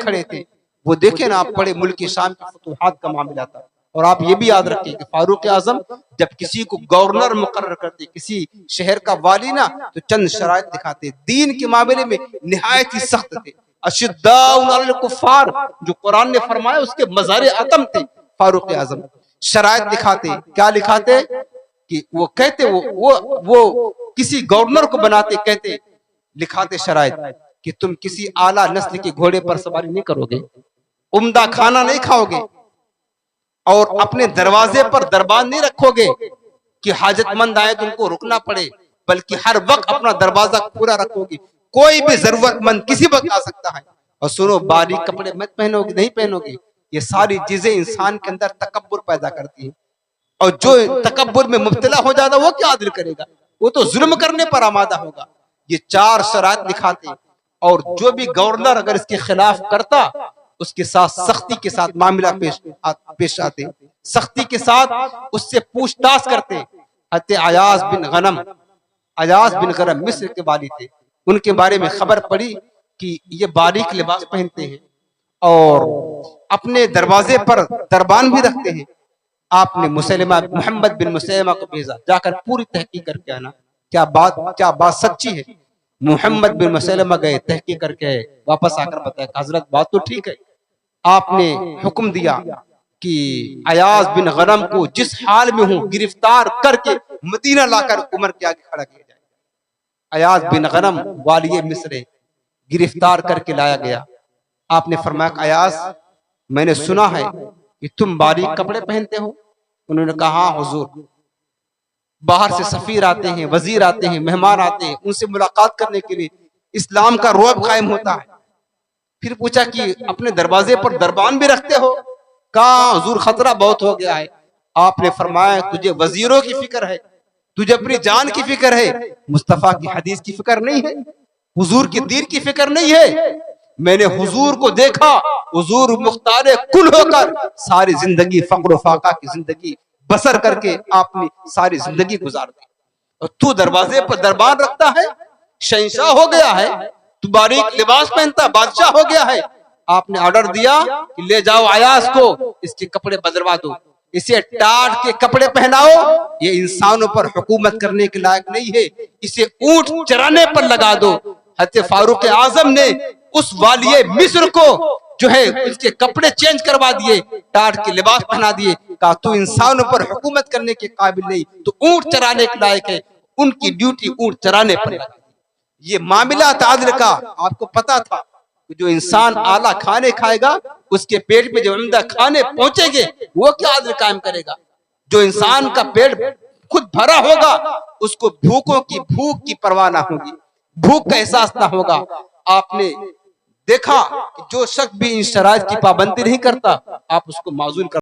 खड़े थे। वो देखे ना आप, बड़े मुल्क शाम की फतूहात का मामला था। और आप ये भी याद रखें कि फारूक आजम जब किसी को गवर्नर मुकर्रर करते, किसी शहर का वाली ना, तो चंद शराइत दिखाते, दीन के मामले में निहायत ही सख्त थे। अशिद्दाउ अलल कुफ्फार, जो कुरान ने फरमाया उसके मज़ारे अतम थे फारूक आजम। शराइत दिखाते, क्या लिखाते कि वो कहते, वो किसी गवर्नर को बनाते, कहते लिखाते शराइत कि तुम किसी आला नस्ल के घोड़े पर सवारी नहीं करोगे, उम्दा खाना नहीं खाओगे, और अपने दरवाजे पर दरबान नहीं रखोगे कि हाजतमंद आए तो उनको रुकना पड़े, बल्कि हर वक्त अपना दरवाजा खुला रखोगे, कोई भी जरूरतमंद किसी वक्त आ सकता है। और सुनो, बारीक कपड़े मत पहनोगे, नहीं पहनोगे। ये सारी चीजें इंसान के अंदर तकब्बुर पैदा करती हैं, और जो तकब्बुर में मुब्तला हो जाता वो क्या आदिल करेगा, वो तो जुल्म करने पर आमादा होगा। ये चार शरात दिखाते, और जो भी गवर्नर अगर इसके खिलाफ करता उसके साथ सख्ती के साथ मामला पेश आते, सख्ती के साथ उससे पूछताछ करते। हत्ते अयाज बिन गनम मिस्र के वाली थे, उनके बारे में खबर पड़ी कि ये बारीक लिबास पहनते हैं और अपने दरवाजे पर दरबान भी रखते हैं। आपने मोहम्मद बिन मुसैलमा को भेजा, जाकर पूरी तहकीक करके आना, क्या बात सच्ची है। मोहम्मद बिन मुसैलमा गए, तहकीक करके वापस आकर बताया, हजरत बात तो ठीक है। आपने हुक्म दिया कि अयाज बिन गनम को जिस हाल में हूं गिरफ्तार करके मदीना लाकर उमर के आगे खड़ा किया जाए। अयाज बिन गनम वाली मिस्र गिरफ्तार करके लाया गया। आपने फरमाया, अयाज मैंने सुना है कि तुम बारीक कपड़े पहनते हो। उन्होंने कहा, हाँ हुजूर, बाहर से सफीर आते हैं, वजीर आते हैं, मेहमान आते हैं, उनसे मुलाकात करने के लिए इस्लाम का रौब कायम होता है। फिर पूछा कि अपने दरवाजे पर दरबान भी रखते हो? कहा, हुजूर खतरा बहुत हो गया है। आपने फरमाया, तुझे वजीरों की फिक्र है, तुझे अपनी जान की फिक्र है, मुस्तफा की हदीस की फिक्र नहीं है, हुजूर की दीन की फिक्र नहीं है। मैंने हुजूर को देखा, हुजूर मुख्तार कुल होकर सारी जिंदगी फक्र फाका की जिंदगी बसर करके आपने सारी जिंदगी गुजार दी, और तू दरवाजे पर दरबार रखता है, शहंशाह हो गया है, तू बारीक लिबास पहनता, बादशाह हो गया है। आपने ऑर्डर दिया कि ले जाओ अयाज को, इसके कपड़े बदलवा दो, इसे टाट के कपड़े पहनाओ, ये इंसानों पर हुकूमत करने के लायक नहीं है, इसे ऊंट चराने पर लगा दो। हज़रत फारूक आजम ने उस वालिये मिस्र को जो है उसके कपड़े चेंज करवा दिए, टाट के लिबास पहना दिए, कहा तू इंसानों पर हुकूमत करने के काबिल नहीं, तो ऊंट चराने के लायक है, उनकी ड्यूटी ऊंट चराने पर लगा दी। ये मामला तादिल का आपको पता था कि जो इंसान आला खाने खाएगा उसके पेट में जो उम्दा खाने पहुंचेंगे वो क्या आदिल कायम करेगा। जो इंसान का पेट खुद भरा होगा उसको भूख की परवाह ना होगी, भूख का एहसास ना होगा। आपने देखा कि जो शख्स भी इन शराइत की पाबंदी नहीं करता, आप उसको माजूल कर